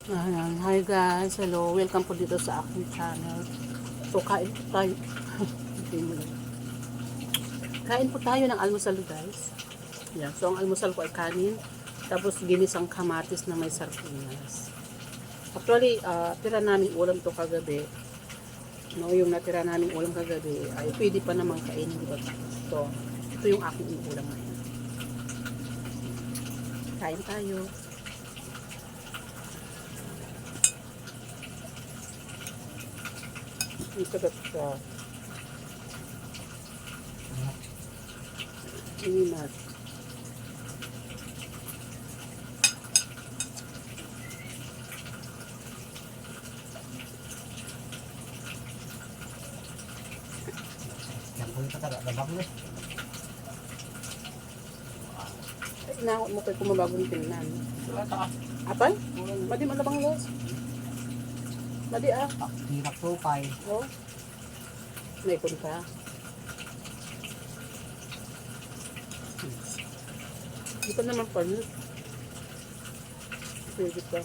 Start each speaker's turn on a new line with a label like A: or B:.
A: Ayan. Hi guys, hello. Welcome po dito sa aking channel. So, kain po tayo. Kain po tayo ng almusal guys. Yan. So, ang almusal ko ay kanin. Tapos, ginisang kamatis na may sardinas. Actually, tira namin ulam to kagabi. No, yung natira namin ulam kagabi ay pwede pa naman kainin, di ba? So, ito yung aking ulam ngayon. Kain tayo. Ang sagat siya. Inat. Inaawat mo kay kumabagong tingnan. Apay? Madi malabang los. Madi
B: Hirap po pay.
A: Oh. May punta. Hindi pa naman panit. Pwede pa.